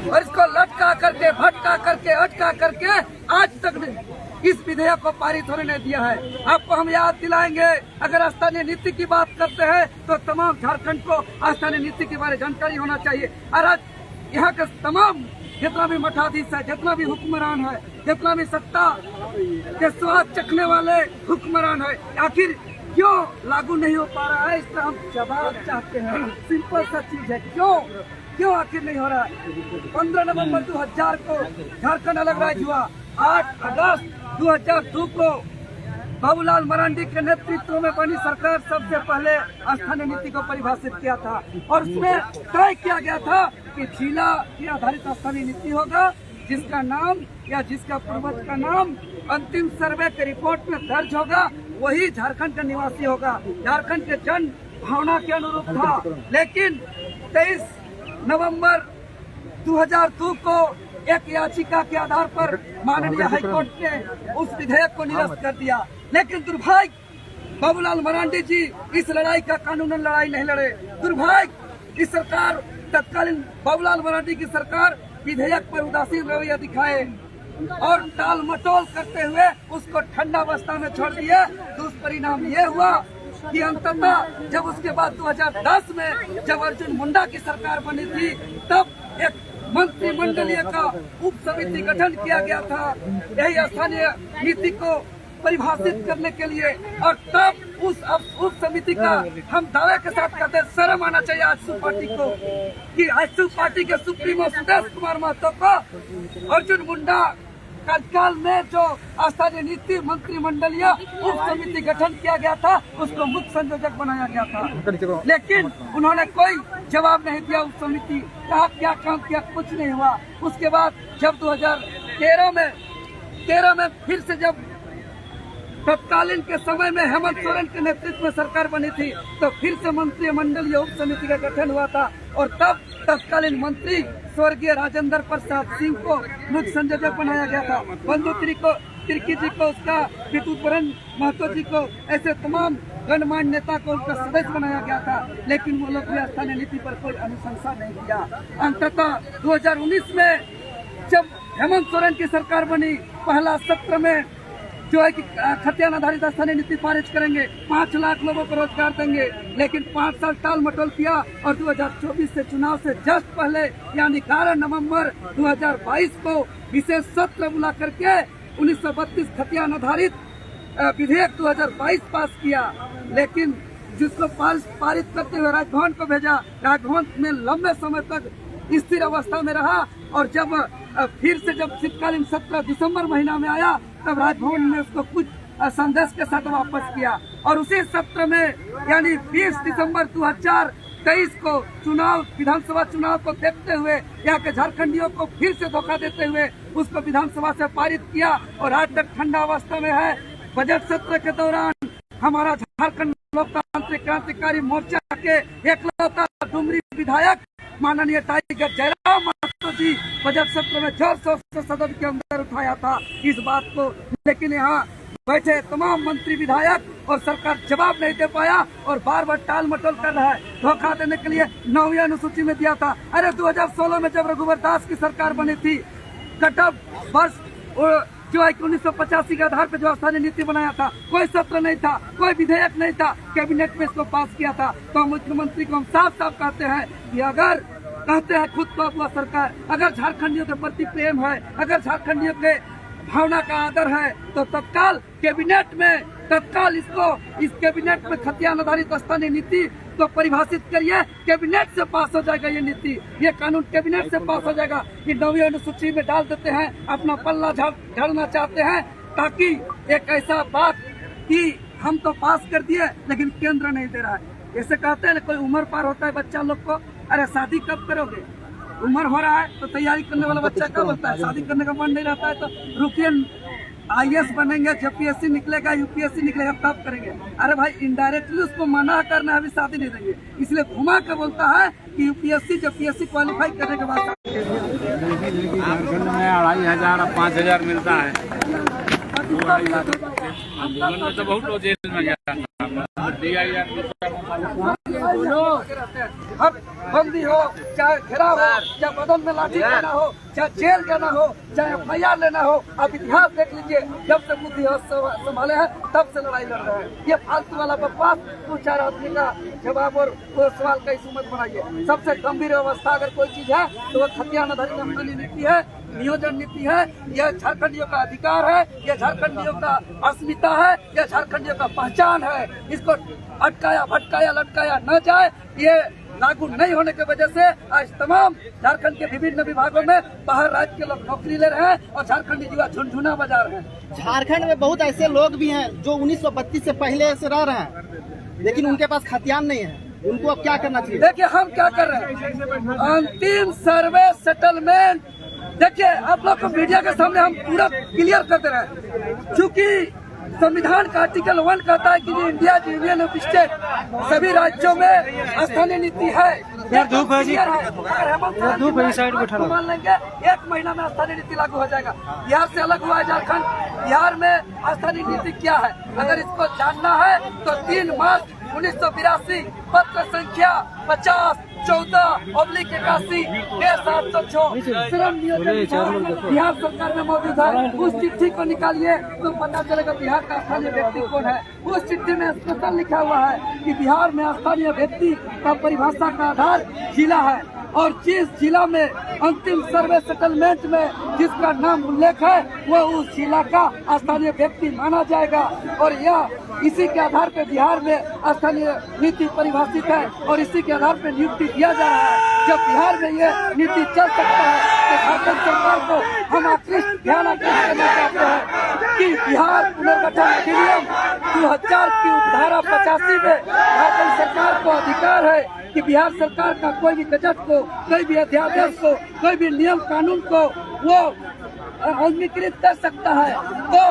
और इसको लटका करके, भटका करके, अटका करके आज तक इस विधेयक को पारित होने नहीं दिया है। आपको हम याद दिलाएंगे, अगर स्थानीय नीति की बात करते हैं तो तमाम झारखंड को स्थानीय नीति के बारे में जानकारी होना चाहिए। और आज यहाँ के तमाम जितना भी मठाधीश है, जितना भी हुक्मरान है, जितना भी सत्ता के स्वाद चखने वाले हुक्मरान है, आखिर क्यों लागू नहीं हो पा रहा है? इसका हम जवाब चाहते हैं। सिंपल सा चीज है, क्यों आखिर नहीं हो रहा है? 15 नवंबर 2000 को झारखंड अलग राज्य हुआ। 8 अगस्त 2002 को बाबूलाल मरांडी के नेतृत्व में बनी सरकार सबसे पहले स्थानीय नीति को परिभाषित किया था और उसमें तय किया गया था कि जिला के आधारित स्थानीय नीति होगा, जिसका नाम या जिसका पूर्वज का नाम अंतिम सर्वे के रिपोर्ट में दर्ज होगा, वही झारखंड का निवासी होगा। झारखंड के जन भावना के अनुरूप था। लेकिन 23 नवंबर 2002 को एक याचिका के आधार पर माननीय हाईकोर्ट ने उस विधेयक को निरस्त कर दिया। लेकिन दुर्भाग्य बाबूलाल मरांडी जी इस लड़ाई का कानूनन लड़ाई नहीं लड़े। दुर्भाग्य इस सरकार, तत्कालीन बाबूलाल मरांडी की सरकार विधेयक पर उदासीन रवैया दिखाए और टाल मटोल करते हुए उसको ठंडा अवस्था में छोड़ दिए। दुष्परिणाम ये हुआ कि अंततः जब उसके बाद 2010 में जब अर्जुन मुंडा की सरकार बनी थी, तब एक मंत्रिमंडलीय का उप समिति गठन किया गया था यही स्थानीय नीति को परिभाषित करने के लिए। और तब उस उप समिति का हम दावे के साथ कहते हैं, शर्म आना चाहिए आजसू पार्टी को कि आजसू पार्टी के सुप्रीमो सुदेश कुमार महतो को अर्जुन मुंडा कार्यकाल में जो स्थानीय नीति मंत्रिमंडलीय उप समिति गठन किया गया था, उसको मुख्य संयोजक बनाया गया था। लेकिन उन्होंने कोई जवाब नहीं दिया। उप समिति कहा क्या काम किया, कुछ नहीं हुआ। उसके बाद जब 2013 में फिर से जब तत्कालीन के समय में हेमंत सोरेन के नेतृत्व में सरकार बनी थी, तो फिर से मंत्रिमंडलीय उप समिति का गठन हुआ था और तब तत्कालीन मंत्री स्वर्गीय राजेंद्र प्रसाद सिंह को मुख्य संयोजक बनाया गया था। बंधु तिर्की जी को, उसका विद्युत महतो जी को, ऐसे तमाम गणमान्य नेता को उनका सदस्य बनाया गया था। लेकिन वो लोग स्थानीय नीति पर कोई अनुशंसा नहीं किया। अंततः 2019 में जब हेमंत सोरेन की सरकार बनी, पहला सत्र में जो है कि खतियान आधारित स्थानीय नीति पारित करेंगे, 5 लाख लोगों को रोजगार देंगे। लेकिन 5 साल टाल मटोल किया और 2024 से चुनाव से जस्ट पहले यानी 11 नवंबर 2022 को विशेष सत्र बुला करके 1932 खतियान आधारित विधेयक 2022 पास किया। लेकिन जिसको पारित करते हुए राजभवन को भेजा, राजभवन में लंबे समय तक स्थिर अवस्था में रहा और जब फिर से जब शीतकालीन सत्र दिसंबर महीना में आया, तब राजभवन ने उसको कुछ संदेश के साथ वापस किया और उसी सत्र में यानी 20 दिसंबर 2023 को विधानसभा चुनाव को देखते हुए यहाँ के झारखंडियों को फिर से धोखा देते हुए उसको विधानसभा से पारित किया और आज तक ठंडा अवस्था में है। बजट सत्र के दौरान हमारा झारखंड लोकतांत्रिक क्रांतिकारी मोर्चा के एकलौता डुमरी विधायक माननीय टाइगर जयराम महतो जी बजट सत्र में जोर शोर से सदन के अंदर उठाया था इस बात को। लेकिन यहाँ बैठे तमाम मंत्री विधायक और सरकार जवाब नहीं दे पाया और बार बार टाल मटोल कर रहा है। धोखा देने के लिए 9वीं अनुसूची में दिया था। अरे 2016 में जब रघुवर दास की सरकार बनी थी, कटअप वर्ष जो है 1985 के आधार पर जो स्थानीय नीति बनाया था, कोई सत्र नहीं था, कोई विधेयक नहीं था, कैबिनेट में इसको पास किया था। तो मुख्यमंत्री को हम साफ साफ कहते हैं कि अगर कहते हैं खुद को अपना सरकार, अगर झारखंडियों के प्रति प्रेम है, अगर झारखंडियों के भावना का आदर है, तो तत्काल इस कैबिनेट में खतियान आधारित स्थानीय नीति तो परिभाषित करिए। कैबिनेट से पास हो जाएगा ये नीति, ये कानून कैबिनेट से पास हो जाएगा। ये 9वीं अनुसूची में डाल देते हैं, अपना पल्ला झाड़ना चाहते हैं ताकि एक ऐसा बात कि हम तो पास कर दिए लेकिन केंद्र नहीं दे रहा है। ऐसे कहते हैं कोई उम्र पार होता है बच्चा लोग को, अरे शादी कब करोगे, उम्र हो रहा है तो तैयारी करने वाला बच्चा क्या बोलता है, शादी करने का मन नहीं रहता है तो रुकिए, IAS बनेंगे, जब PSC निकलेगा, UPSC निकलेगा तब करेंगे। अरे भाई इनडायरेक्टली उसको मना करना है, अभी शादी नहीं देंगे, इसलिए घुमा के बोलता है कि UPSC जब PSC क्वालिफाई करने के बाद झारखंड में 2500 और 5000 मिलता है। आंदोलन में तो बहुत लोग जेल में गया था। बंदी हो, चाहे घेराव हो, चाहे बदन में लाठी लेना हो, चाहे जेल जाना हो, चाहे FIR लेना हो। आप इतिहास देख लीजिए, जब से बुद्धि संभाले हैं तब से लड़ाई लड़ रहे हैं। ये फालतू वाला बकवास 2-4 आदमी का जवाब और वो सवाल का इशू मत बनाइए। सबसे गंभीर अवस्था अगर कोई चीज है तो वो खतिया नधरी नमदनी नीति है, नियोजन नीति है। यह झारखंडियों का अधिकार है, यह झारखंडियों का अस्मिता है, यह झारखंडियों का पहचान है। इसको अटकाया भटकाया लटकाया न जाए, ये लागू नहीं होने की वजह से आज तमाम झारखंड के विभिन्न विभागों में बाहर राज्य के लोग नौकरी ले रहे हैं और झारखंडी युवा झुनझुना बजा रहे हैं। झारखंड में बहुत ऐसे लोग भी हैं जो 1932 से पहले से रह रहे हैं, लेकिन उनके पास खतियान नहीं है। उनको अब क्या करना चाहिए? देखिए हम क्या कर रहे हैं, अंतिम सर्वे सेटलमेंट। देखिए आप लोग को मीडिया के सामने हम पूरा क्लियर कर दे रहे हैं, क्योंकि संविधान का आर्टिकल 1 कहता है कि इंडिया यूनियन ऑफ स्टेट सभी राज्यों में स्थानीय नीति है। मान लेंगे 1 महीना में स्थानीय नीति लागू हो जाएगा। बिहार से अलग हुआ है झारखंड। बिहार में स्थानीय नीति क्या है अगर इसको जानना है तो 3 मार्च 1982 पत्र संख्या 50/14/81/706 श्रम नियोजन बिहार सरकार में मौजूद है। उस चिट्ठी को निकालिए तो पता चलेगा बिहार का स्थानीय व्यक्ति कौन है। उस चिट्ठी में स्पष्ट लिखा हुआ है कि बिहार में स्थानीय व्यक्ति का परिभाषा का आधार जिला है और जिस जिला में अंतिम सर्वे सेटलमेंट में जिसका नाम उल्लेख है वो उस जिला का स्थानीय व्यक्ति माना जाएगा। और यह इसी के आधार पर बिहार में स्थानीय नीति परिभाषित है और इसी के आधार पर नियुक्ति दिया जा रहा है। जब बिहार में ये नीति चल सकता है तो झारखंड सरकार को हम ध्यान आकृष्ट करना चाहते हैं कि बिहार पुनर्गठन अधिनियम 2000 की धारा 85 में झारखंड सरकार को अधिकार है कि बिहार सरकार का कोई भी गजट को, कोई भी अध्यादेश को, कोई भी नियम कानून को वो अंगीकृत कर सकता है। तो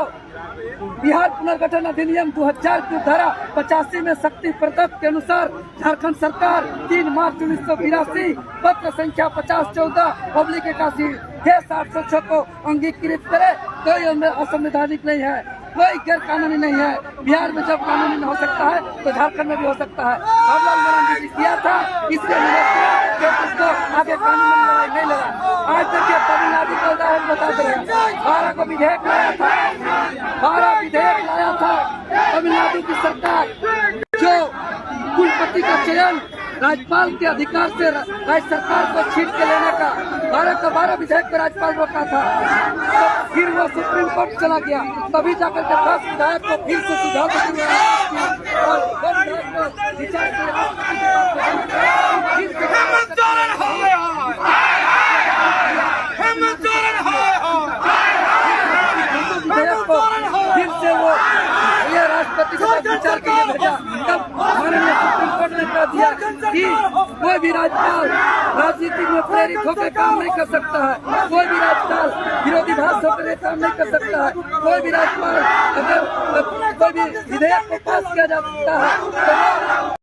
बिहार पुनर्गठन अधिनियम 2000 की धारा 85 में शक्ति प्रदत्त के अनुसार झारखंड सरकार 3 मार्च 1982 पत्र संख्या 50/14/81/706 को अंगीकृत करे। कोई असंवैधानिक नहीं है, कोई गैर कानूनी नहीं है। बिहार में जब कानूनी न हो सकता है तो झारखंड में भी हो सकता है। बाबूलाल मरांडी जी किया था, इसलिए उसको आगे कानून में लड़ाई नहीं लड़ा। आज देखिए तमिलनाडु का उदाहरण बता दे रहे हैं, 12 को विधेयक लाया था, 12 विधेयक लाया था तमिलनाडु की सरकार, जो कुलपति का चयन राज्यपाल के अधिकार से राज्य सरकार को छीन के लेने का 12 का 12 विधेयक पर राज्यपाल रोका था। तो फिर वो सुप्रीम कोर्ट चला गया, तभी जाकर के 10 विधायक को फिर से सुझाव देते हुए और 2 विधायक को विचार फिर से वो ये राष्ट्रपति के पास विचार के लिए भेजा। तब माननीय सुप्रीम कोर्ट ने कह दिया कि कोई भी राज्यपाल राजनीति में प्रेरित होकर काम नहीं कर सकता है, कोई भी राज्यपाल विरोधी भाषा होकर काम नहीं कर सकता है, कोई भी राज्यपाल अगर कोई भी विधेयक को पास किया जा सकता है तो